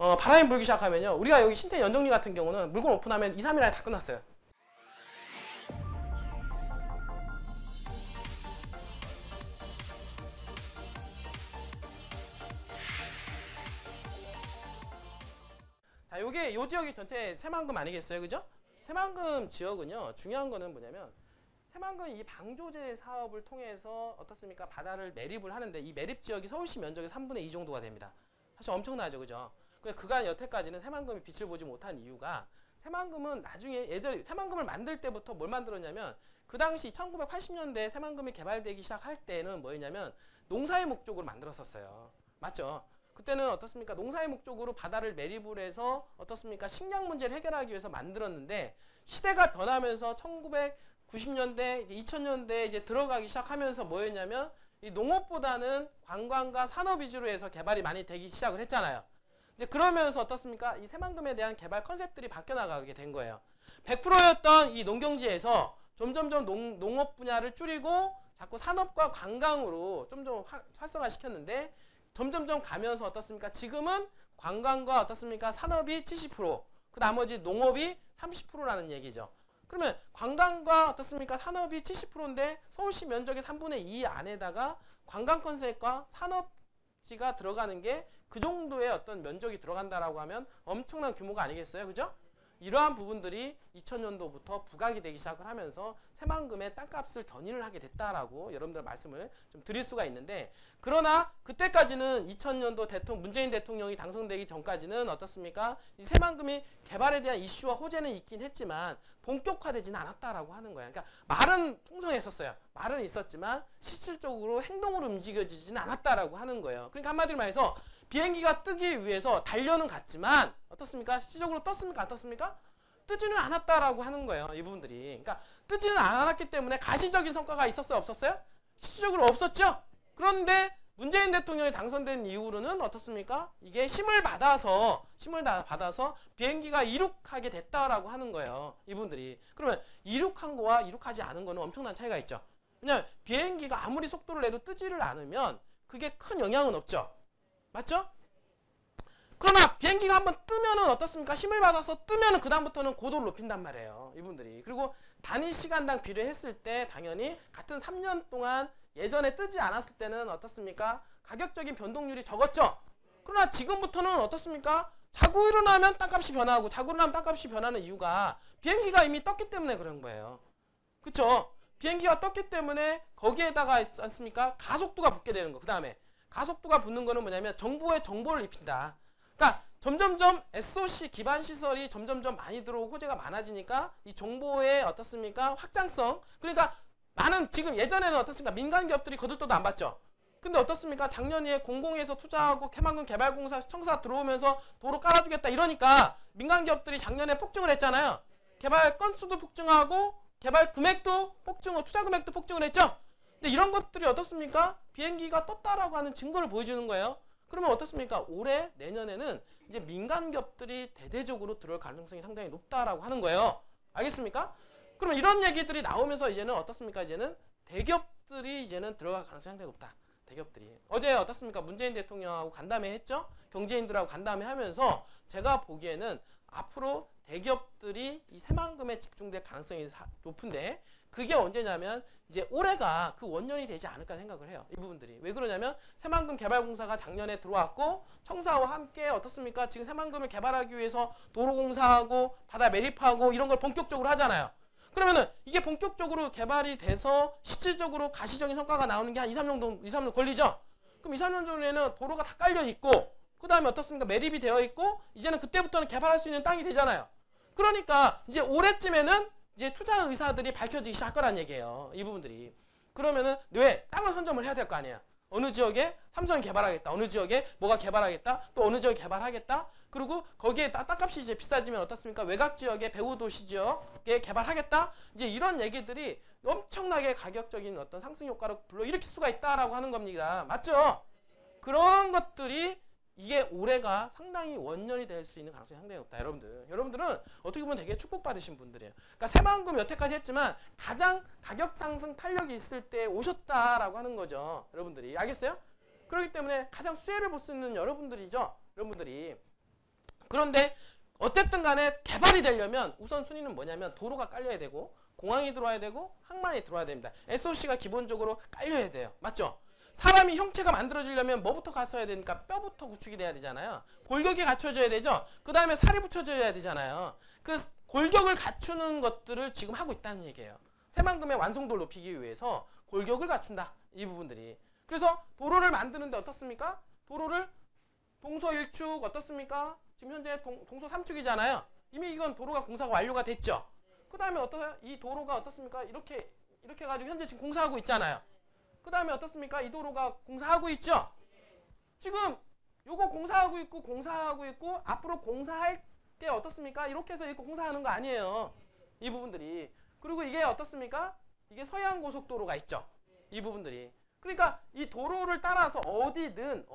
바람이 불기 시작하면요. 우리가 여기 신태 연정리 같은 경우는 물건 오픈하면 2, 3일 안에 다 끝났어요. 자, 요게 요 지역이 전체 새만금 아니겠어요? 그죠? 새만금 지역은요. 중요한 거는 뭐냐면 새만금 이 방조제 사업을 통해서 어떻습니까? 바다를 매립을 하는데 이 매립 지역이 서울시 면적의 3분의 2 정도가 됩니다. 사실 엄청나죠. 그죠? 그간 여태까지는 새만금이 빛을 보지 못한 이유가 새만금은 나중에 예전에 새만금을 만들 때부터 뭘 만들었냐면 그 당시 1980년대 새만금이 개발되기 시작할 때는 뭐였냐면 농사의 목적으로 만들었었어요. 맞죠? 그때는 어떻습니까? 농사의 목적으로 바다를 매립을 해서 어떻습니까? 식량 문제를 해결하기 위해서 만들었는데 시대가 변하면서 1990년대, 이제 2000년대에 이제 들어가기 시작하면서 뭐였냐면 이 농업보다는 관광과 산업 위주로 해서 개발이 많이 되기 시작을 했잖아요. 이제 그러면서 어떻습니까? 이 새만금에 대한 개발 컨셉들이 바뀌어 나가게 된 거예요. 100%였던 이 농경지에서 점점점 농업 분야를 줄이고 자꾸 산업과 관광으로 좀 활성화시켰는데 점점점 가면서 어떻습니까? 지금은 관광과 어떻습니까? 산업이 70%, 그 나머지 농업이 30%라는 얘기죠. 그러면 관광과 어떻습니까? 산업이 70%인데 서울시 면적의 3분의 2 안에다가 관광 컨셉과 산업지가 들어가는 게 그 정도의 어떤 면적이 들어간다라고 하면 엄청난 규모가 아니겠어요? 그죠? 이러한 부분들이 2000년도부터 부각이 되기 시작을 하면서 새만금의 땅값을 견인을 하게 됐다라고 여러분들 말씀을 좀 드릴 수가 있는데, 그러나 그때까지는 2000년도 문재인 대통령이 당선되기 전까지는 어떻습니까? 이 새만금이 개발에 대한 이슈와 호재는 있긴 했지만 본격화되지는 않았다라고 하는 거예요. 그러니까 말은 풍성했었어요. 말은 있었지만 실질적으로 행동으로 움직여지지는 않았다라고 하는 거예요. 그러니까 한마디로 말해서 비행기가 뜨기 위해서 달려는 갔지만 어떻습니까? 실질적으로 떴습니까? 안 떴습니까? 뜨지는 않았다라고 하는 거예요. 이 부분들이. 그러니까 뜨지는 않았기 때문에 가시적인 성과가 있었어요? 없었어요? 실질적으로 없었죠? 그런데 문재인 대통령이 당선된 이후로는 어떻습니까? 이게 힘을 받아서 비행기가 이륙하게 됐다라고 하는 거예요. 이분들이. 그러면 이륙한 거와 이륙하지 않은 거는 엄청난 차이가 있죠. 왜냐하면 비행기가 아무리 속도를 내도 뜨지를 않으면 그게 큰 영향은 없죠. 맞죠? 그러나 비행기가 한번 뜨면은 어떻습니까? 힘을 받아서 뜨면은 그다음부터는 고도를 높인단 말이에요. 이분들이. 그리고 단위 시간당 비례했을 때 당연히 같은 3년 동안 예전에 뜨지 않았을 때는 어떻습니까? 가격적인 변동률이 적었죠. 그러나 지금부터는 어떻습니까? 자고 일어나면 땅값이 변하고 자고 일어나면 땅값이 변하는 이유가 비행기가 이미 떴기 때문에 그런 거예요. 그쵸? 비행기가 떴기 때문에 거기에다가 않습니까? 가속도가 붙게 되는 거. 그 다음에 가속도가 붙는 거는 뭐냐면 정보에 정보를 입힌다. 그러니까 점점점 SOC 기반 시설이 점점점 많이 들어오고 호재가 많아지니까 이 정보의 어떻습니까? 확장성. 그러니까 많은 지금 예전에는 어떻습니까? 민간 기업들이 거들떠도 안 받죠. 근데 어떻습니까? 작년에 공공에서 투자하고 새만금 개발공사 청사 들어오면서 도로 깔아주겠다 이러니까 민간 기업들이 작년에 폭증을 했잖아요. 개발 건수도 폭증하고 개발 금액도 폭증하고 투자 금액도 폭증을 했죠. 근데 이런 것들이 어떻습니까? 비행기가 떴다라고 하는 증거를 보여주는 거예요. 그러면 어떻습니까? 올해 내년에는 이제 민간 기업들이 대대적으로 들어올 가능성이 상당히 높다라고 하는 거예요. 알겠습니까? 그럼 이런 얘기들이 나오면서 이제는 어떻습니까? 이제는 대기업들이 이제는 들어갈 가능성이 상당히 높다. 대기업들이. 어제 어떻습니까? 문재인 대통령하고 간담회 했죠? 경제인들하고 간담회 하면서 제가 보기에는 앞으로 대기업들이 이 새만금에 집중될 가능성이 높은데 그게 언제냐면 이제 올해가 그 원년이 되지 않을까 생각을 해요. 이 부분들이. 왜 그러냐면 새만금 개발공사가 작년에 들어왔고 청사와 함께 어떻습니까? 지금 새만금을 개발하기 위해서 도로공사하고 바다 매립하고 이런 걸 본격적으로 하잖아요. 그러면은 이게 본격적으로 개발이 돼서 실질적으로 가시적인 성과가 나오는 게 한 2, 3년 걸리죠? 그럼 2, 3년 전에는 도로가 다 깔려 있고 그 다음에 어떻습니까? 매립이 되어 있고 이제는 그때부터는 개발할 수 있는 땅이 되잖아요. 그러니까 이제 올해쯤에는 이제 투자 의사들이 밝혀지기 시작할 거란 얘기예요. 이 부분들이. 그러면은 왜? 땅을 선점을 해야 될 거 아니에요. 어느 지역에 삼성이 개발하겠다. 어느 지역에 뭐가 개발하겠다. 또 어느 지역에 개발하겠다. 그리고 거기에 땅값이 이제 비싸지면 어떻습니까? 외곽 지역에 배후 도시 지역에 개발하겠다. 이제 이런 얘기들이 엄청나게 가격적인 어떤 상승 효과를 불러일으킬 수가 있다라고 하는 겁니다. 맞죠? 그런 것들이 이게 올해가 상당히 원년이 될 수 있는 가능성이 상당히 높다. 여러분들은 어떻게 보면 되게 축복받으신 분들이에요. 그러니까 새만금 여태까지 했지만 가장 가격 상승 탄력이 있을 때 오셨다라고 하는 거죠. 여러분들이. 알겠어요? 그렇기 때문에 가장 수혜를 볼 수 있는 여러분들이죠. 여러분들이. 그런데 어쨌든 간에 개발이 되려면 우선순위는 뭐냐면 도로가 깔려야 되고 공항이 들어와야 되고 항만이 들어와야 됩니다. SOC가 기본적으로 깔려야 돼요. 맞죠? 사람이 형체가 만들어지려면 뭐부터 갖춰야 되니까 뼈부터 구축이 돼야 되잖아요. 골격이 갖춰져야 되죠. 그 다음에 살이 붙여져야 되잖아요. 그 골격을 갖추는 것들을 지금 하고 있다는 얘기예요. 새만금의 완성도를 높이기 위해서 골격을 갖춘다. 이 부분들이. 그래서 도로를 만드는데 어떻습니까? 도로를 동서 1축 어떻습니까? 지금 현재 동서 3축이잖아요. 이미 이건 도로가 공사가 완료가 됐죠. 그 다음에 이 도로가 어떻습니까? 이렇게 가지고 현재 지금 공사하고 있잖아요. 그 다음에 어떻습니까? 이 도로가 공사하고 있죠. 지금 요거 공사하고 있고 앞으로 공사할 게 어떻습니까? 이렇게 해서 이렇게 공사하는 거 아니에요. 이 부분들이. 그리고 이게 어떻습니까? 이게 서해안고속도로가 있죠. 이 부분들이. 그러니까 이 도로를 따라서 어디든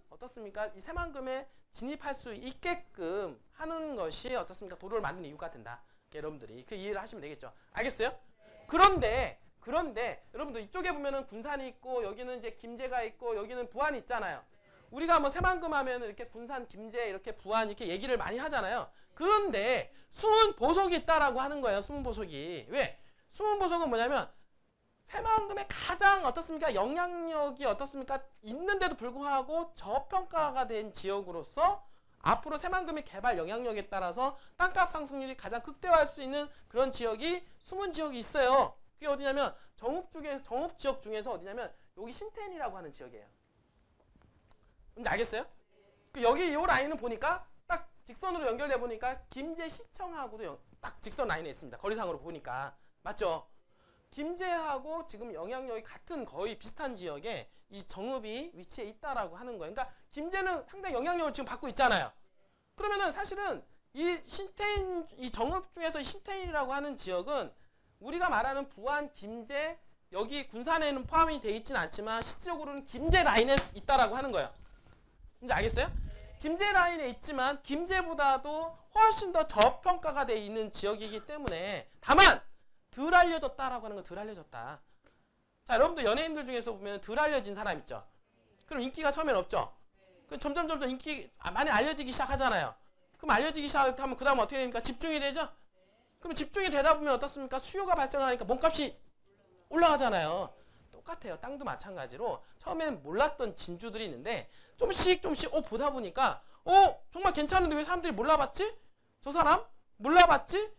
어떻습니까? 이 새만금에 진입할 수 있게끔 하는 것이 어떻습니까? 도로를 만드는 이유가 된다. 여러분들이 그 이해를 하시면 되겠죠. 알겠어요? 그런데 여러분들 이쪽에 보면은 군산이 있고 여기는 이제 김제가 있고 여기는 부안이 있잖아요. 우리가 뭐 새만금 하면 이렇게 군산, 김제, 이렇게 부안 이렇게 얘기를 많이 하잖아요. 그런데 숨은 보석이 있다라고 하는 거예요. 숨은 보석이. 왜? 숨은 보석은 뭐냐면 새만금의 가장 어떻습니까? 영향력이 어떻습니까? 있는데도 불구하고 저평가가 된 지역으로서 앞으로 새만금의 개발 영향력에 따라서 땅값 상승률이 가장 극대화할 수 있는 그런 지역이 숨은 지역이 있어요. 그게 어디냐면 정읍 지역 중에서 어디냐면 여기 신텐이라고 하는 지역이에요. 뭔지 알겠어요? 여기 이 라인을 보니까 딱 직선으로 연결돼 보니까 김제시청하고도 딱 직선 라인에 있습니다. 거리상으로 보니까. 맞죠? 김제하고 지금 영향력이 같은 거의 비슷한 지역에 이 정읍이 위치해 있다라고 하는 거예요. 그러니까 김제는 상당히 영향력을 지금 받고 있잖아요. 그러면은 사실은 이 정읍 중에서 신태인이라고 하는 지역은 우리가 말하는 부안, 김제, 여기 군산에는 포함이 되어 있지는 않지만 실질적으로는 김제 라인에 있다라고 하는 거예요. 이제 알겠어요? 김제 라인에 있지만 김제보다도 훨씬 더 저평가가 되어 있는 지역이기 때문에 다만 덜 알려졌다라고 하는 건 덜 알려졌다. 자, 여러분들 연예인들 중에서 보면 덜 알려진 사람 있죠? 그럼 인기가 처음엔 없죠? 그럼 점점 인기 많이 알려지기 시작하잖아요. 그럼 알려지기 시작하면 그 다음 어떻게 됩니까? 집중이 되죠? 그럼 집중이 되다 보면 어떻습니까? 수요가 발생하니까 몸값이 올라가잖아요. 똑같아요. 땅도 마찬가지로 처음엔 몰랐던 진주들이 있는데 조금씩 보다 보니까 정말 괜찮은데 왜 사람들이 몰라봤지? 저 사람? 몰라봤지?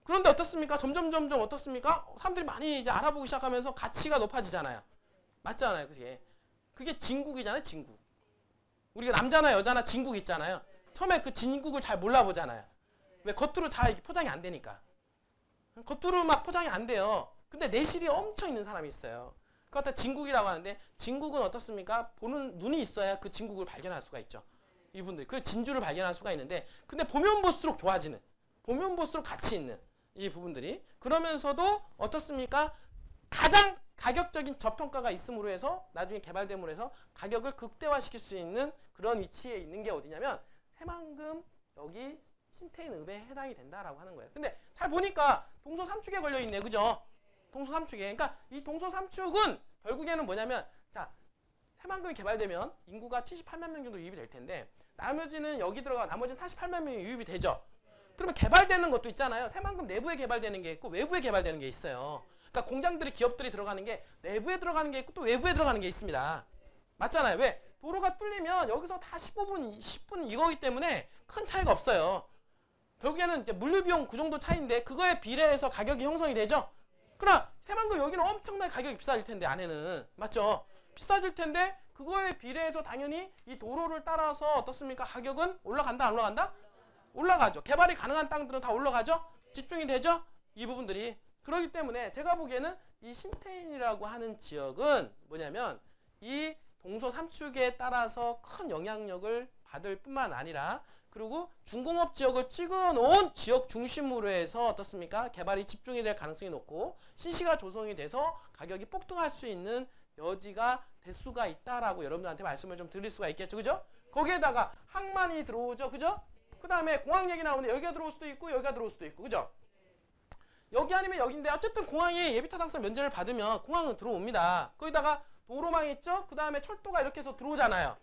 그런데 어떻습니까? 점점 어떻습니까? 사람들이 많이 이제 알아보기 시작하면서 가치가 높아지잖아요. 맞잖아요. 그게 진국이잖아요. 진국. 우리가 남자나 여자나 진국 있잖아요. 처음에 그 진국을 잘 몰라보잖아요. 왜? 겉으로 잘 포장이 안 되니까. 겉으로 막 포장이 안 돼요. 근데 내실이 엄청 있는 사람이 있어요. 그걸 다 진국이라고 하는데 진국은 어떻습니까? 보는 눈이 있어야 그 진국을 발견할 수가 있죠. 이분들이. 그 진주를 발견할 수가 있는데 근데 보면 볼수록 좋아지는, 보면 볼수록 가치 있는 이 부분들이. 그러면서도 어떻습니까? 가장 가격적인 저평가가 있음으로 해서 나중에 개발됨으로 해서 가격을 극대화시킬 수 있는 그런 위치에 있는 게 어디냐면 새만금 여기 신태인읍에 해당이 된다라고 하는 거예요. 근데 잘 보니까 동서 3축에 걸려 있네. 그죠? 동서 3축에. 그러니까 이 동서 3축은 결국에는 뭐냐면 자, 새만금이 개발되면 인구가 78만 명 정도 유입이 될 텐데 나머지는 여기 들어가 나머지는 48만 명이 유입이 되죠. 그러면 개발되는 것도 있잖아요. 새만금 내부에 개발되는 게 있고 외부에 개발되는 게 있어요. 그러니까 공장들이 기업들이 들어가는 게 내부에 들어가는 게 있고 또 외부에 들어가는 게 있습니다. 맞잖아요. 왜? 도로가 뚫리면 여기서 다 15분, 10분 이거기 때문에 큰 차이가 없어요. 결국에는 이제 물류비용 그 정도 차이인데 그거에 비례해서 가격이 형성이 되죠. 그러나 새만금 여기는 엄청나게 가격이 비싸질 텐데 안에는. 맞죠? 비싸질 텐데 그거에 비례해서 당연히 이 도로를 따라서 어떻습니까? 가격은 올라간다 안 올라간다? 올라가죠. 개발이 가능한 땅들은 다 올라가죠. 집중이 되죠. 이 부분들이. 그렇기 때문에 제가 보기에는 이 신태인이라고 하는 지역은 뭐냐면 이 동서 3축에 따라서 큰 영향력을 받을 뿐만 아니라 그리고 중공업 지역을 찍어놓은 지역 중심으로 해서 어떻습니까? 개발이 집중이 될 가능성이 높고 신시가 조성이 돼서 가격이 폭등할 수 있는 여지가 될 수가 있다라고 여러분들한테 말씀을 좀 드릴 수가 있겠죠. 그죠? 거기에다가 항만이 들어오죠. 그죠? 그 다음에 공항 얘기 나오는데 여기가 들어올 수도 있고 여기가 들어올 수도 있고. 그죠? 여기 아니면 여기인데 어쨌든 공항이 예비타당성 면제를 받으면 공항은 들어옵니다. 거기다가 도로망 있죠? 그 다음에 철도가 이렇게 해서 들어오잖아요.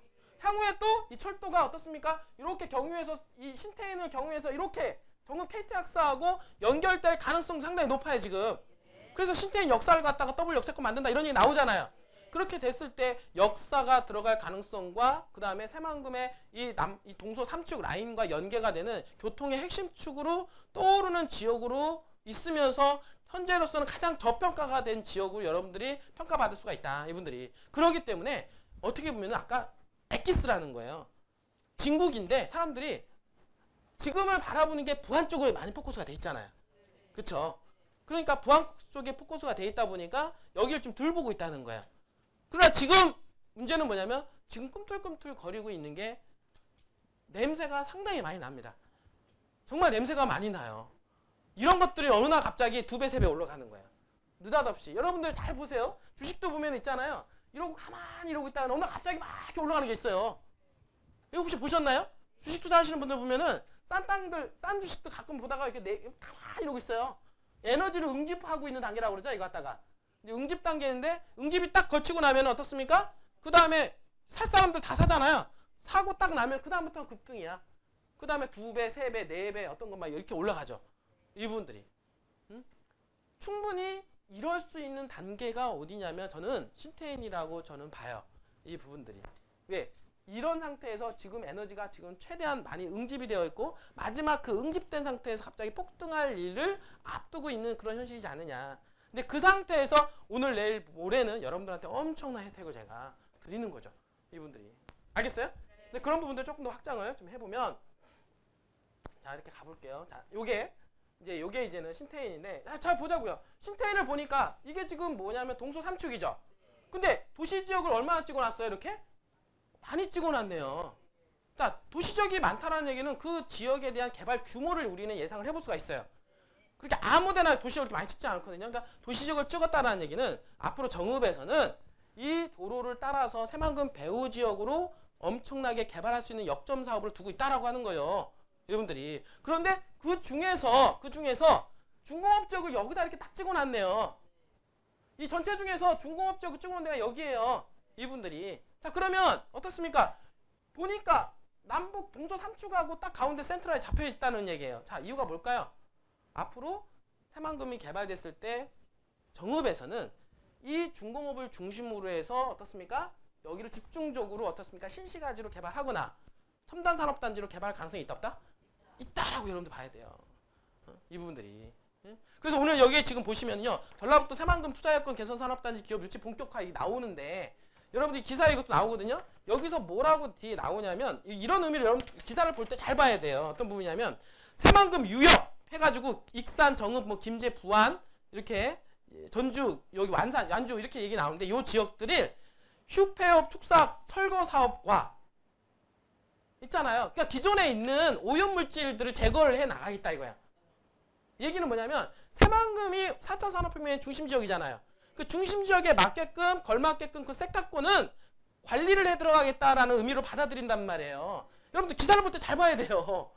향후에 또 이 철도가 어떻습니까? 이렇게 경유해서 이 신태인을 경유해서 이렇게 전국 KT 학사하고 연결될 가능성 상당히 높아요 지금. 그래서 신태인 역사를 갖다가 더블 역세권 만든다 이런 얘기 나오잖아요. 그렇게 됐을 때 역사가 들어갈 가능성과 그 다음에 새만금의 이 동서 3축 라인과 연계가 되는 교통의 핵심 축으로 떠오르는 지역으로 있으면서 현재로서는 가장 저평가가 된 지역으로 여러분들이 평가받을 수가 있다. 이분들이. 그렇기 때문에 어떻게 보면 아까 엑기스라는 거예요. 진국인데 사람들이 지금을 바라보는 게 부안 쪽에 많이 포커스가 돼 있잖아요. 그렇죠? 그러니까 부안 쪽에 포커스가 돼 있다 보니까 여기를 좀 덜 보고 있다는 거예요. 그러나 지금 문제는 뭐냐면 지금 꿈틀꿈틀 거리고 있는 게 냄새가 상당히 많이 납니다. 정말 냄새가 많이 나요. 이런 것들이 어느 날 갑자기 2배, 3배 올라가는 거예요. 느닷없이. 여러분들 잘 보세요. 주식도 보면 있잖아요. 이러고 가만히 이러고 있다가 어느 날 갑자기 막 이렇게 올라가는 게 있어요. 이거 혹시 보셨나요? 주식 투자하시는 분들 보면은 싼 땅들, 싼 주식도 가끔 보다가 이렇게 가만히 이러고 있어요. 에너지를 응집하고 있는 단계라고 그러죠. 이거 갖다가. 응집 단계인데 응집이 딱 걸치고 나면 어떻습니까? 그 다음에 살 사람들 다 사잖아요. 사고 딱 나면 그 다음부터는 급등이야. 그 다음에 2배, 3배, 4배 어떤 것 막 이렇게 올라가죠. 이분들이. 충분히 이럴 수 있는 단계가 어디냐면 저는 신태인이라고 저는 봐요. 이 부분들이. 왜? 이런 상태에서 지금 에너지가 지금 최대한 많이 응집이 되어 있고 마지막 그 응집된 상태에서 갑자기 폭등할 일을 앞두고 있는 그런 현실이지 않느냐. 근데 그 상태에서 오늘 내일 모레는 여러분들한테 엄청난 혜택을 제가 드리는 거죠. 이분들이. 알겠어요? 근데 그런 부분들 조금 더 확장을 좀 해보면 자 이렇게 가볼게요. 자 요게 이제는 신태인인데 잘 보자고요. 신태인을 보니까 이게 지금 뭐냐면 동서 3축이죠. 근데 도시지역을 얼마나 찍어놨어요? 이렇게? 많이 찍어놨네요. 자, 도시지역이 많다는 얘기는 그 지역에 대한 개발 규모를 우리는 예상을 해볼 수가 있어요. 그렇게 아무데나 도시지역을 많이 찍지 않거든요. 그러니까 도시지역을 찍었다는 얘기는 앞으로 정읍에서는 이 도로를 따라서 새만금 배후 지역으로 엄청나게 개발할 수 있는 역점 사업을 두고 있다라고 하는 거예요. 여러분들이. 그런데 그 중에서 중공업 지역을 여기다 이렇게 딱 찍어놨네요. 이 전체 중에서 중공업 지역을 찍어놓은 데가 여기에요. 이분들이. 자 그러면 어떻습니까? 보니까 남북 동서 3축하고 딱 가운데 센트럴에 잡혀 있다는 얘기예요. 자 이유가 뭘까요? 앞으로 새만금이 개발됐을 때 정읍에서는 이 중공업을 중심으로 해서 어떻습니까? 여기를 집중적으로 어떻습니까? 신시가지로 개발하거나 첨단 산업단지로 개발할 가능성이 있다 없다? 있다라고 여러분들 봐야 돼요. 이 부분들이. 그래서 오늘 여기에 지금 보시면요. 전라북도 새만금 투자여건 개선산업단지 기업 유치 본격화 이 나오는데 여러분들이 기사에 이것도 나오거든요. 여기서 뭐라고 뒤에 나오냐면 이런 의미를 여러분 기사를 볼 때 잘 봐야 돼요. 어떤 부분이냐면 새만금 유역 해가지고 익산, 정읍, 뭐 김제, 부안 이렇게 전주, 여기 완산, 완주 이렇게 얘기 나오는데 이 지역들이 휴폐업, 축사, 설거 사업과 있잖아요. 그러니까 기존에 있는 오염물질들을 제거를 해 나가겠다 이거야. 얘기는 뭐냐면 새만금이 4차 산업혁명의 중심 지역이잖아요. 그 중심 지역에 맞게끔 걸맞게끔 그 섹터권은 관리를 해 들어가겠다라는 의미로 받아들인단 말이에요. 여러분들 기사를 볼 때 잘 봐야 돼요.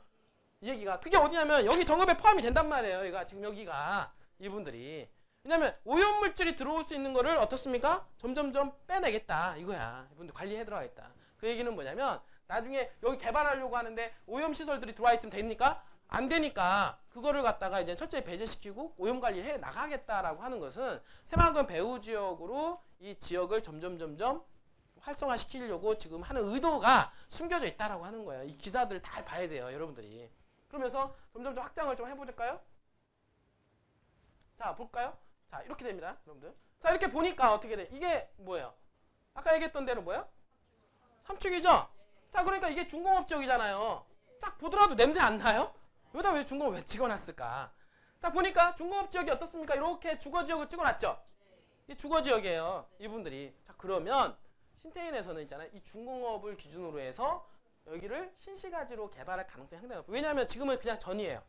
이 얘기가. 그게 어디냐면 여기 정읍에 포함이 된단 말이에요. 얘가 지금 여기가 이분들이. 왜냐면 오염물질이 들어올 수 있는 거를 어떻습니까? 점점점 빼내겠다 이거야. 이분들 관리해 들어가겠다. 그 얘기는 뭐냐면 나중에 여기 개발하려고 하는데 오염시설들이 들어와 있으면 됩니까? 안 되니까 그거를 갖다가 이제 철저히 배제시키고 오염 관리를 해 나가겠다라고 하는 것은 새만금 배후 지역으로 이 지역을 점점 활성화시키려고 지금 하는 의도가 숨겨져 있다라고 하는 거예요. 이 기사들 다 봐야 돼요, 여러분들이. 그러면서 점점 확장을 좀 해볼까요? 자, 볼까요? 자, 이렇게 됩니다, 여러분들. 자, 이렇게 보니까 어떻게 돼? 이게 뭐예요? 아까 얘기했던 대로 뭐예요? 3축이죠? 자, 그러니까 이게 중공업 지역이잖아요. 딱 보더라도 냄새 안 나요? 여기다 왜 중공업 왜 찍어놨을까? 딱 보니까 중공업 지역이 어떻습니까? 이렇게 주거지역을 찍어놨죠? 이 주거지역이에요, 이분들이. 자, 그러면 신태인에서는 있잖아요. 이 중공업을 기준으로 해서 여기를 신시가지로 개발할 가능성이 상당히 높아요. 왜냐하면 지금은 그냥 전이에요.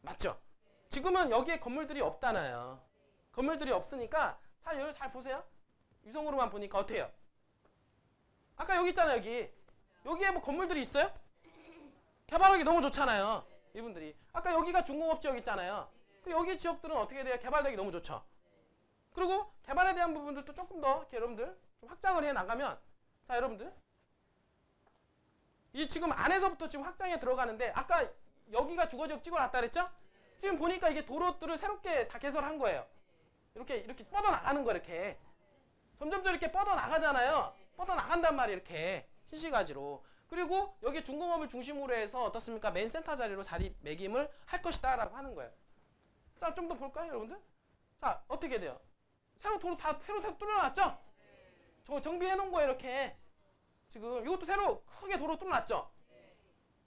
맞죠? 지금은 여기에 건물들이 없잖아요. 건물들이 없으니까 잘 보세요. 위성으로만 보니까 어때요? 아까 여기 있잖아요. 여기에 뭐 건물들이 있어요? 개발하기 너무 좋잖아요. 이분들이. 아까 여기가 중공업 지역 있잖아요. 그 여기 지역들은 어떻게 돼요? 개발되기 너무 좋죠. 그리고 개발에 대한 부분들도 조금 더 이렇게 여러분들 좀 확장을 해 나가면 자, 여러분들 이 지금 안에서부터 지금 확장에 들어가는데 아까 여기가 주거지역 찍어놨다 그랬죠? 지금 보니까 이게 도로들을 새롭게 다 개설한 거예요. 이렇게 뻗어나가는 거 이렇게. 점점점 이렇게 뻗어나가잖아요. 뻗어나간단 말이에요. 이렇게 시시가지로. 그리고 여기 중공업을 중심으로 해서 어떻습니까? 맨 센터 자리로 자리매김을 할 것이다 라고 하는 거예요. 자, 좀 더 볼까요 여러분들? 자, 어떻게 돼요? 새로 뚫어놨죠? 저거 정비해 놓은 거예요 이렇게. 지금 이것도 새로 크게 도로 뚫어놨죠?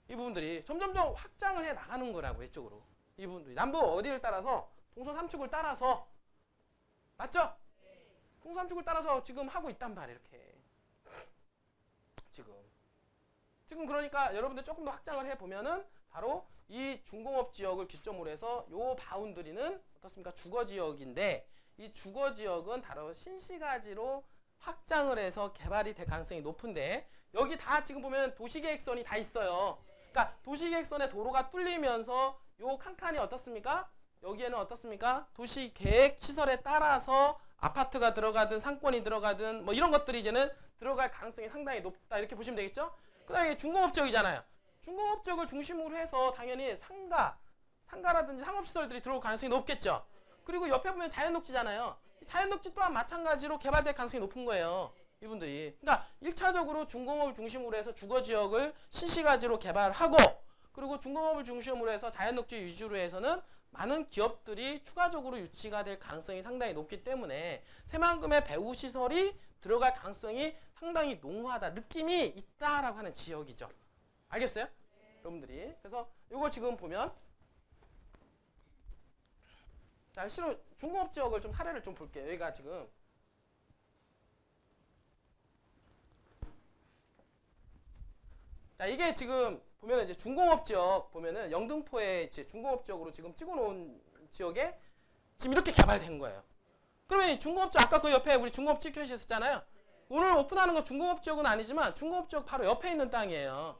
이 부분들이 점점점 확장을 해 나가는 거라고 이쪽으로. 이 부분들이 남부 어디를 따라서 동서 삼축을 따라서 맞죠? 동서 삼축을 따라서 지금 하고 있단 말이에요 이렇게. 지금 그러니까 여러분들 조금 더 확장을 해 보면은 바로 이 중공업 지역을 기점으로 해서 요 바운드리는 어떻습니까? 주거 지역인데 이 주거 지역은 바로 신시가지로 확장을 해서 개발이 될 가능성이 높은데 여기 다 지금 보면 도시계획선이 다 있어요. 그러니까 도시계획선에 도로가 뚫리면서 요 칸칸이 어떻습니까? 여기에는 어떻습니까? 도시계획 시설에 따라서 아파트가 들어가든 상권이 들어가든 뭐 이런 것들이 이제는 들어갈 가능성이 상당히 높다 이렇게 보시면 되겠죠? 그 다음에 중공업 지역이잖아요. 중공업 지역을 중심으로 해서 당연히 상가라든지 상업시설들이 들어올 가능성이 높겠죠. 그리고 옆에 보면 자연녹지잖아요. 자연녹지 또한 마찬가지로 개발될 가능성이 높은 거예요. 이분들이. 그러니까 1차적으로 중공업을 중심으로 해서 주거지역을 신시가지로 개발하고 그리고 중공업을 중심으로 해서 자연녹지 위주로 해서는 많은 기업들이 추가적으로 유치가 될 가능성이 상당히 높기 때문에 새만금의 배후시설이 들어갈 가능성이 상당히 농후하다, 느낌이 있다라고 하는 지역이죠. 알겠어요? 여러분들이. 그래서 이거 지금 보면 자, 실로 중공업 지역을 좀 사례를 좀 볼게요. 여기가 지금 자, 이게 지금 보면은 이제 중공업 지역 보면은 영등포에 이제 중공업 지역으로 지금 찍어놓은 지역에 지금 이렇게 개발된 거예요. 그러면 이 중공업 지역 아까 그 옆에 우리 중공업 지역 했었잖아요. 오늘 오픈하는 건 중공업 지역은 아니지만 중공업 지역 바로 옆에 있는 땅이에요.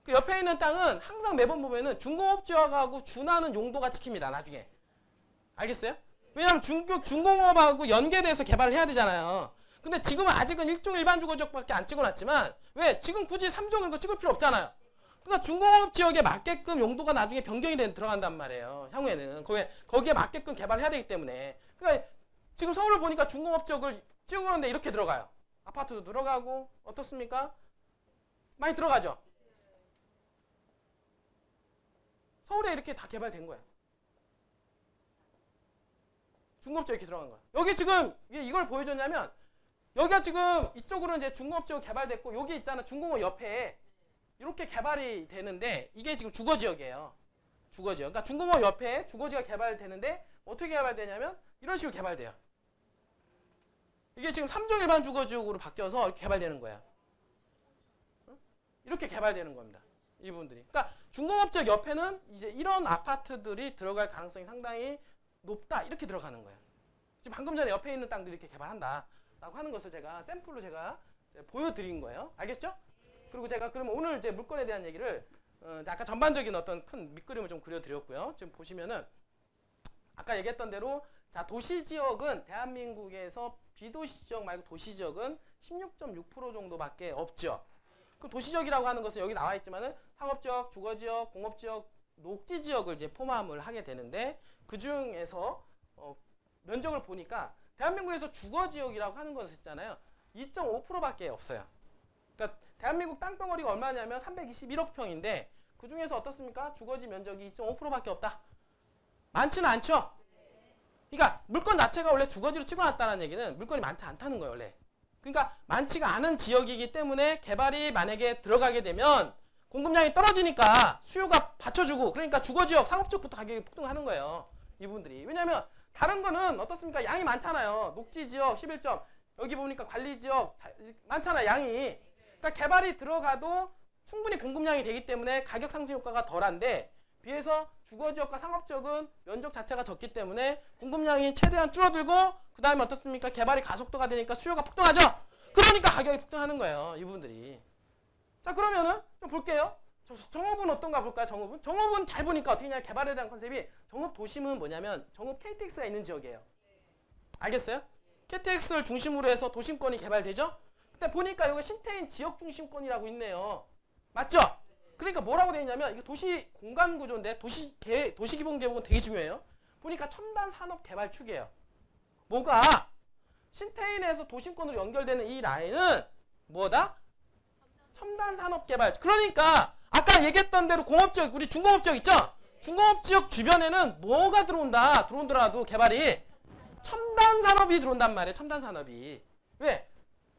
그 옆에 있는 땅은 항상 매번 보면은 중공업 지역하고 준하는 용도가 찍힙니다. 나중에. 알겠어요? 왜냐하면 중공업하고 연계돼서 개발을 해야 되잖아요. 근데 지금은 아직은 1종 일반 주거지역밖에 안 찍어놨지만 왜? 지금 굳이 3종을 찍을 필요 없잖아요. 그러니까 중공업 지역에 맞게끔 용도가 나중에 변경이 들어간단 말이에요. 향후에는. 거기에 맞게끔 개발을 해야 되기 때문에. 그러니까 지금 서울을 보니까 중공업 지역을 찍어놓는데 이렇게 들어가요. 아파트도 들어가고 어떻습니까? 많이 들어가죠? 서울에 이렇게 다 개발된 거예요. 중공업 지역 이렇게 들어간 거야. 여기 지금 이걸 보여줬냐면 여기가 지금 이쪽으로 이제 중공업 지역 개발됐고 여기 있잖아 중공업 옆에 이렇게 개발이 되는데 이게 지금 주거지역이에요. 주거지역. 그러니까 중공업 옆에 주거지가 개발되는데 어떻게 개발되냐면 이런 식으로 개발돼요. 이게 지금 3종 일반 주거지역으로 바뀌어서 이렇게 개발되는 거야. 이렇게 개발되는 겁니다. 이 부분들이. 그러니까 중공업 지역 옆에는 이제 이런 아파트들이 들어갈 가능성이 상당히 높다 이렇게 들어가는 거예요. 지금 방금 전에 옆에 있는 땅들이 이렇게 개발한다 라고 하는 것을 제가 샘플로 제가 보여드린 거예요. 알겠죠? 그리고 제가 그러면 오늘 이제 물건에 대한 얘기를 아까 전반적인 어떤 큰 밑그림을 좀 그려드렸고요. 지금 보시면은 아까 얘기했던 대로 자 도시지역은 대한민국에서 비도시지역 말고 도시지역은 16.6% 정도밖에 없죠. 그 도시지역이라고 하는 것은 여기 나와 있지만은 상업지역, 주거지역, 공업지역, 녹지지역을 이제 포함을 하게 되는데 그 중에서 면적을 보니까 대한민국에서 주거지역이라고 하는 것을 있잖아요. 2.5%밖에 없어요. 그러니까 대한민국 땅덩어리가 얼마냐면 321억 평인데 그 중에서 어떻습니까? 주거지 면적이 2.5%밖에 없다. 많지는 않죠? 그러니까 물건 자체가 원래 주거지로 찍어놨다는 얘기는 물건이 많지 않다는 거예요. 원래. 그러니까 많지가 않은 지역이기 때문에 개발이 만약에 들어가게 되면 공급량이 떨어지니까 수요가 받쳐주고 그러니까 주거지역, 상업지역부터 가격이 폭등하는 거예요. 이분들이. 왜냐하면 다른 거는 어떻습니까? 양이 많잖아요. 녹지지역 11점. 여기 보니까 관리지역 많잖아요. 양이. 그러니까 개발이 들어가도 충분히 공급량이 되기 때문에 가격 상승 효과가 덜한데 비해서 주거지역과 상업지역은 면적 자체가 적기 때문에 공급량이 최대한 줄어들고 그 다음에 어떻습니까? 개발이 가속도가 되니까 수요가 폭등하죠? 그러니까 가격이 폭등하는 거예요. 이분들이. 자 그러면은 좀 볼게요. 정읍은 어떤가 볼까요? 정읍은 잘 보니까 어떻게 냐 개발에 대한 컨셉이 정읍 도심은 뭐냐면 정읍 KTX가 있는 지역이에요. 알겠어요? KTX를 중심으로 해서 도심권이 개발되죠? 근데 보니까 여기 신태인 지역 중심권이라고 있네요. 맞죠? 그러니까 뭐라고 되어 있냐면 이게 도시 공간 구조인데 도시기본 계획은 되게 중요해요. 보니까 첨단 산업 개발 축이에요. 뭐가? 신태인에서 도심권으로 연결되는 이 라인은 뭐다? 첨단 산업 개발. 그러니까 아까 얘기했던 대로 공업지역, 우리 중공업지역 있죠? 중공업지역 주변에는 뭐가 들어온더라도 개발이 첨단 산업이 들어온단 말이에요. 첨단 산업이. 왜?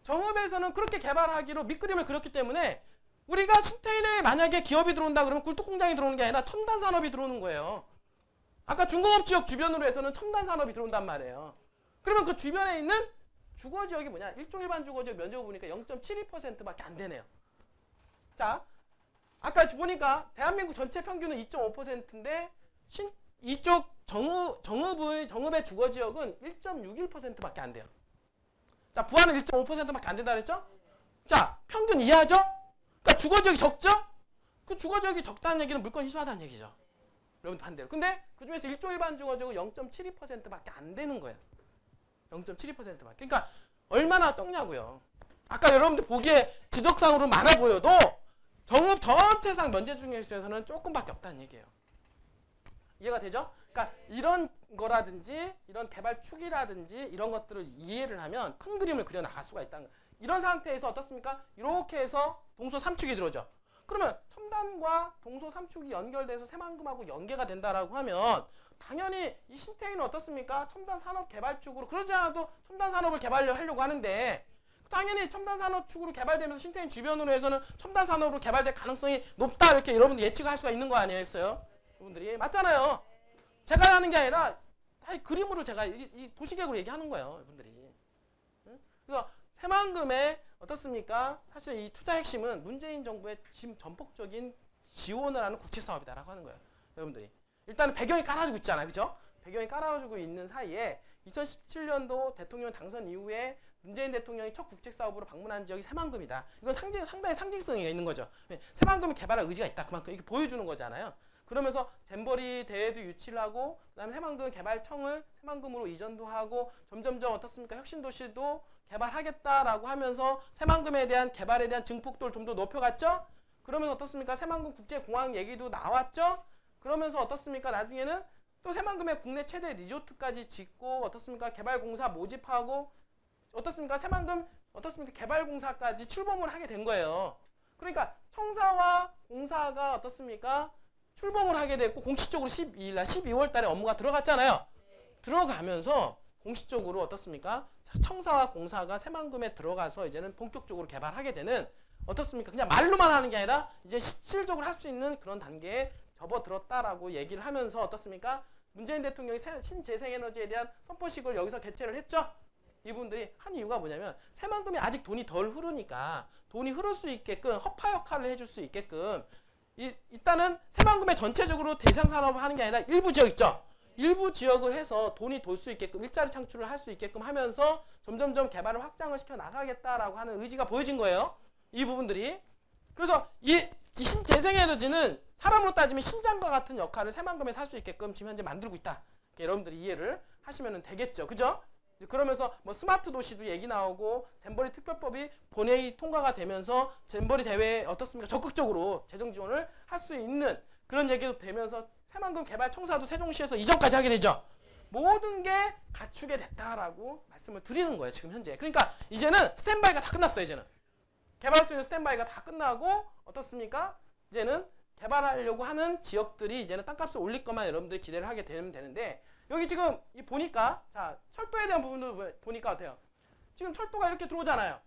정읍에서는 그렇게 개발하기로 밑그림을 그렸기 때문에 우리가 신태인에 만약에 기업이 들어온다 그러면 꿀뚝공장이 들어오는 게 아니라 첨단 산업이 들어오는 거예요. 아까 중공업지역 주변으로 해서는 첨단 산업이 들어온단 말이에요. 그러면 그 주변에 있는 주거지역이 뭐냐? 일종 일반 주거지역 면적을 보니까 0.72%밖에 안 되네요. 자, 아까 보니까 대한민국 전체 평균은 2.5%인데 이쪽 정읍의 주거지역은 1.61%밖에 안 돼요. 자, 부안은 1.5%밖에 안 된다 그랬죠? 자, 평균 이하죠? 그러니까 주거지역이 적죠? 그 주거지역이 적다는 얘기는 물건 희소하다는 얘기죠. 여러분 반대로. 근데 그중에서 일종 일반 주거지역은 0.72%밖에 안 되는 거예요. 0.72%밖에. 그러니까 얼마나 적냐고요. 아까 여러분들 보기에 지적상으로 많아 보여도 정읍 전체상 면제 중에서는 조금밖에 없다는 얘기예요. 이해가 되죠? 그러니까 이런 거라든지 이런 개발 축이라든지 이런 것들을 이해를 하면 큰 그림을 그려 나갈 수가 있다는 거예요. 이런 상태에서 어떻습니까? 이렇게 해서 동서 3축이 들어오죠. 그러면 첨단과 동서 3축이 연결돼서 새만금하고 연계가 된다라고 하면 당연히 이 신태인은 어떻습니까? 첨단 산업 개발 축으로 그러지 않아도 첨단 산업을 개발하려고 하는데 당연히 첨단 산업 축으로 개발되면서 신태인 주변으로 해서는 첨단 산업으로 개발될 가능성이 높다 이렇게 여러분들 예측할 수가 있는 거 아니겠어요? 여러분들이 맞잖아요. 제가 하는 게 아니라 다 그림으로 제가 이 도시계획으로 얘기하는 거예요, 여러분들이. 그래서 새만금의 어떻습니까? 사실 이 투자 핵심은 문재인 정부의 지금 전폭적인 지원을 하는 국책 사업이다라고 하는 거예요, 여러분들이. 일단은 배경이 깔아주고 있잖아요, 그죠? 배경이 깔아주고 있는 사이에 2017년도 대통령 당선 이후에 문재인 대통령이 첫 국책 사업으로 방문한 지역이 새만금이다. 이건 상당히 상징성이 있는 거죠. 새만금이 개발할 의지가 있다. 그만큼 이렇게 보여주는 거잖아요. 그러면서 잼버리 대회도 유치를 하고 그다음에 새만금 개발청을 새만금으로 이전도 하고 점점점 어떻습니까? 혁신도시도 개발하겠다라고 하면서 새만금에 대한 개발에 대한 증폭도를 좀 더 높여갔죠? 그러면서 어떻습니까? 새만금 국제공항 얘기도 나왔죠? 그러면서 어떻습니까? 나중에는 또 새만금의 국내 최대 리조트까지 짓고 어떻습니까? 개발공사 모집하고 어떻습니까? 새만금 어떻습니까? 개발공사까지 출범을 하게 된 거예요. 그러니까 청사와 공사가 어떻습니까? 출범을 하게 됐고 공식적으로 12일날 12월 달에 업무가 들어갔잖아요. 들어가면서 공식적으로 어떻습니까? 청사와 공사가 새만금에 들어가서 이제는 본격적으로 개발하게 되는 어떻습니까? 그냥 말로만 하는 게 아니라 이제 실질적으로 할 수 있는 그런 단계에 접어들었다라고 얘기를 하면서 어떻습니까? 문재인 대통령이 신재생에너지에 대한 선포식을 여기서 개최를 했죠. 이분들이 한 이유가 뭐냐면 새만금이 아직 돈이 덜 흐르니까 돈이 흐를 수 있게끔 허파 역할을 해줄 수 있게끔 일단은 새만금에 전체적으로 대상산업을 하는 게 아니라 일부 지역 있죠. 일부 지역을 해서 돈이 돌 수 있게끔 일자리 창출을 할 수 있게끔 하면서 점점점 개발을 확장을 시켜 나가겠다라고 하는 의지가 보여진 거예요. 이 부분들이. 그래서 이 신재생에너지는 사람으로 따지면 신장과 같은 역할을 새만금에서 할 수 있게끔 지금 현재 만들고 있다. 여러분들이 이해를 하시면 되겠죠. 그죠? 그러면서 뭐 스마트 도시도 얘기 나오고 잼버리 특별법이 본회의 통과가 되면서 잼버리 대회에 어떻습니까? 적극적으로 재정 지원을 할 수 있는 그런 얘기도 되면서 새만금 개발 청사도 세종시에서 이전까지 하게 되죠. 모든 게 갖추게 됐다라고 말씀을 드리는 거예요. 지금 현재. 그러니까 이제는 스탠바이가 다 끝났어요. 이제는. 개발할 수 있는 스탠바이가 다 끝나고 어떻습니까? 이제는 개발하려고 하는 지역들이 이제는 땅값을 올릴 것만 여러분들이 기대를 하게 되면 되는데 여기 지금 보니까 자 철도에 대한 부분도 보니까 어때요? 지금 철도가 이렇게 들어오잖아요.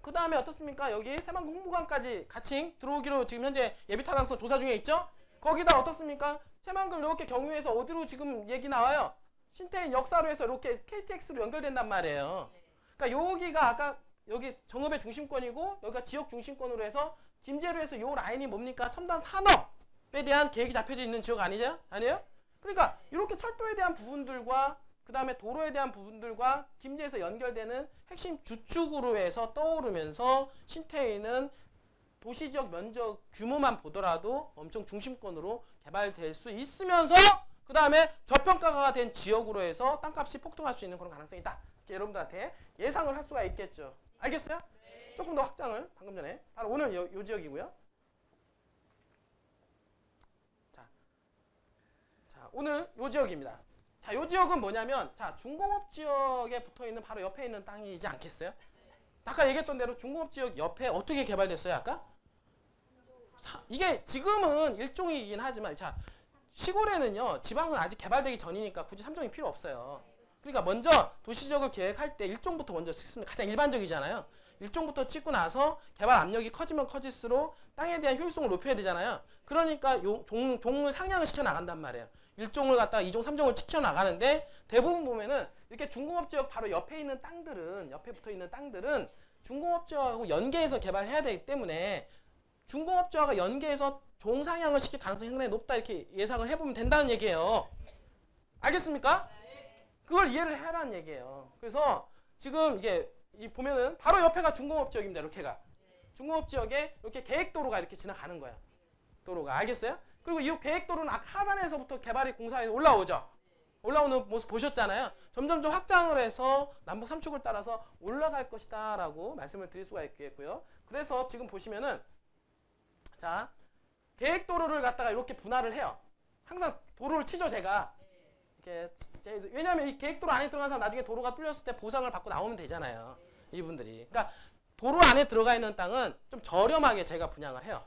그 다음에 어떻습니까? 여기 새만금 홍보관까지 같이 들어오기로 지금 현재 예비타당성 조사 중에 있죠? 거기다 어떻습니까? 새만금 이렇게 경유해서 어디로 지금 얘기 나와요? 신태인 역사로 해서 이렇게 KTX로 연결된단 말이에요. 그러니까 여기가 아까 여기 정읍의 중심권이고 여기가 지역 중심권으로 해서 김제로 해서 요 라인이 뭡니까? 첨단 산업에 대한 계획이 잡혀져 있는 지역 아니죠? 아니에요? 그러니까 이렇게 철도에 대한 부분들과 그 다음에 도로에 대한 부분들과 김제에서 연결되는 핵심 주축으로 해서 떠오르면서 신태인은 도시지역 면적 규모만 보더라도 엄청 중심권으로 개발될 수 있으면서 그 다음에 저평가가 된 지역으로 해서 땅값이 폭등할 수 있는 그런 가능성이 있다. 여러분들한테 예상을 할 수가 있겠죠. 알겠어요? 조금 더 확장을 방금 전에 바로 오늘 요 지역이고요. 오늘 요 지역입니다. 자, 요 지역은 뭐냐면 자, 중공업 지역에 붙어 있는 바로 옆에 있는 땅이지 않겠어요? 아까 얘기했던 대로 중공업 지역 옆에 어떻게 개발됐어요, 아까? 이게 지금은 일종이긴 하지만 자, 시골에는요, 지방은 아직 개발되기 전이니까 굳이 3종이 필요 없어요. 그러니까 먼저 도시지역을 계획할 때 1종부터 먼저 찍습니다. 가장 일반적이잖아요. 1종부터 찍고 나서 개발 압력이 커지면 커질수록 땅에 대한 효율성을 높여야 되잖아요. 그러니까 종을 상향을 시켜 나간단 말이에요. 1종을 갖다가 2종, 3종을 시켜 나가는데 대부분 보면은 이렇게 중공업지역 바로 옆에 있는 땅들은 옆에 붙어 있는 땅들은 중공업지역하고 연계해서 개발해야 되기 때문에 중공업지역과 연계해서 종 상향을 시킬 가능성이 상당히 높다 이렇게 예상을 해보면 된다는 얘기예요. 알겠습니까? 그걸 이해를 해라는 얘기예요. 그래서 지금 이게 보면은 바로 옆에가 중공업지역입니다. 이렇게가 중공업지역에 이렇게 계획도로가 이렇게 지나가는 거야. 도로가 알겠어요? 그리고 이 계획도로는 아까 하단에서부터 개발이 공사에 올라오죠. 올라오는 모습 보셨잖아요. 점점 확장을 해서 남북 3축을 따라서 올라갈 것이다 라고 말씀을 드릴 수가 있겠고요. 그래서 지금 보시면은 자, 계획도로를 갖다가 이렇게 분할을 해요. 항상 도로를 치죠, 제가. 이렇게 왜냐하면 이 계획도로 안에 들어간 사람 나중에 도로가 뚫렸을 때 보상을 받고 나오면 되잖아요. 이분들이. 그러니까 도로 안에 들어가 있는 땅은 좀 저렴하게 제가 분양을 해요.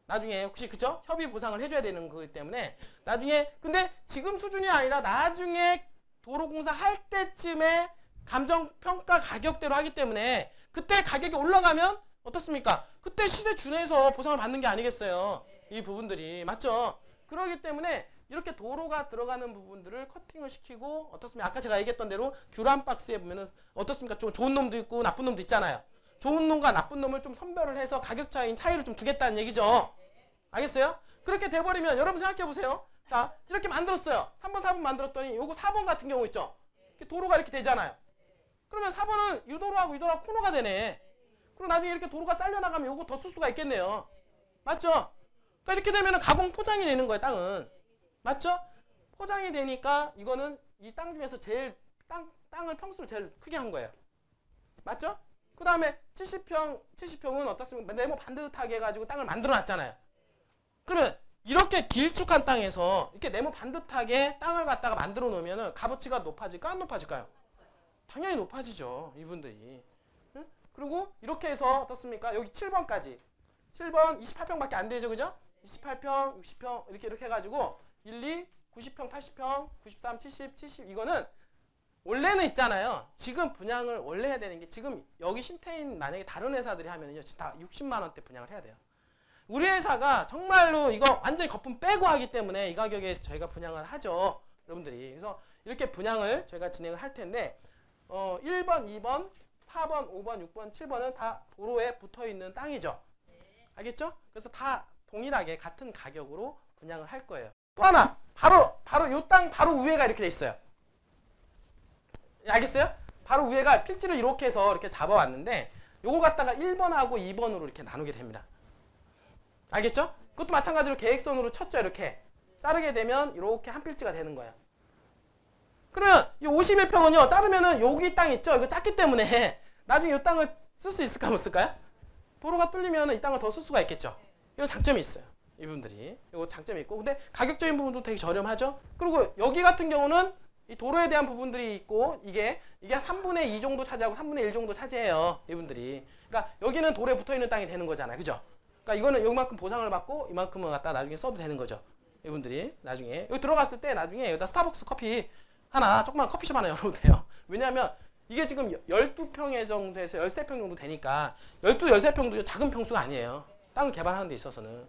나중에 혹시 그죠? 협의 보상을 해줘야 되는 거기 때문에 나중에 근데 지금 수준이 아니라 나중에 도로공사 할 때쯤에 감정평가 가격대로 하기 때문에 그때 가격이 올라가면 어떻습니까? 그때 시세 준해서 보상을 받는 게 아니겠어요. 이 부분들이 맞죠? 그렇기 때문에 이렇게 도로가 들어가는 부분들을 커팅을 시키고 어떻습니까? 아까 제가 얘기했던 대로 듀란 박스에 보면은 어떻습니까? 좀 좋은 놈도 있고 나쁜 놈도 있잖아요. 좋은 놈과 나쁜 놈을 좀 선별을 해서 가격 차이를 좀 두겠다는 얘기죠. 알겠어요? 그렇게 돼버리면 여러분 생각해 보세요. 자, 이렇게 만들었어요. 3번, 4번 만들었더니 요거 4번 같은 경우 있죠. 도로가 이렇게 되잖아요. 그러면 4번은 유도로하고 유도로하고 코너가 되네. 그리고 나중에 이렇게 도로가 잘려나가면 요거 더 쓸 수가 있겠네요. 맞죠? 그러니까 이렇게 되면 가공 포장이 되는 거예요, 땅은. 맞죠? 포장이 되니까 이거는 이 땅 중에서 제일 땅을 평수를 제일 크게 한 거예요. 맞죠? 그 다음에 70평은 어떻습니까? 네모 반듯하게 해가지고 땅을 만들어 놨잖아요. 그러면 이렇게 길쭉한 땅에서 이렇게 네모 반듯하게 땅을 갖다가 만들어 놓으면 값어치가 높아질까 안 높아질까요? 당연히 높아지죠. 이분들이. 응? 그리고 이렇게 해서 어떻습니까? 여기 7번까지. 7번 28평밖에 안 되죠. 그죠? 28평, 60평 이렇게 해가지고 1, 2, 90평, 80평, 93, 70 이거는 원래는 있잖아요. 지금 분양을 원래 해야 되는 게 지금 여기 신태인 만약에 다른 회사들이 하면은요. 다 60만 원대 분양을 해야 돼요. 우리 회사가 정말로 이거 완전히 거품 빼고 하기 때문에 이 가격에 저희가 분양을 하죠. 여러분들이. 그래서 이렇게 분양을 저희가 진행을 할 텐데 1번, 2번, 4번, 5번, 6번, 7번은 다 도로에 붙어 있는 땅이죠. 알겠죠? 그래서 다 동일하게 같은 가격으로 분양을 할 거예요. 또 하나 바로 요 땅 바로 위에가 이렇게 돼 있어요. 알겠어요? 바로 위에가 필지를 이렇게 해서 이렇게 잡아왔는데 요거 갖다가 1번하고 2번으로 이렇게 나누게 됩니다. 알겠죠? 그것도 마찬가지로 계획선으로 쳤죠. 이렇게 자르게 되면 이렇게 한 필지가 되는 거예요. 그러면 이 51평은요. 자르면은 여기 땅 있죠? 이거 작기 때문에 나중에 이 땅을 쓸 수 있을까 못 쓸까요? 도로가 뚫리면 이 땅을 더 쓸 수가 있겠죠. 이거 장점이 있어요. 이분들이. 이거 장점이 있고 근데 가격적인 부분도 되게 저렴하죠. 그리고 여기 같은 경우는 이 도로에 대한 부분들이 있고 이게 3분의 2 정도 차지하고 3분의 1 정도 차지해요. 이분들이. 그러니까 여기는 도로에 붙어있는 땅이 되는 거잖아요. 그죠? 그러니까 이거는 이만큼 보상을 받고 이만큼은 갖다 나중에 써도 되는 거죠. 이분들이 나중에 여기 들어갔을 때 나중에 여기다 스타벅스 커피 하나 조그만 커피숍 하나 열어도 돼요. 왜냐하면 이게 지금 12평 정도에서 13평 정도 되니까 12, 13평도 작은 평수가 아니에요. 땅을 개발하는 데 있어서는.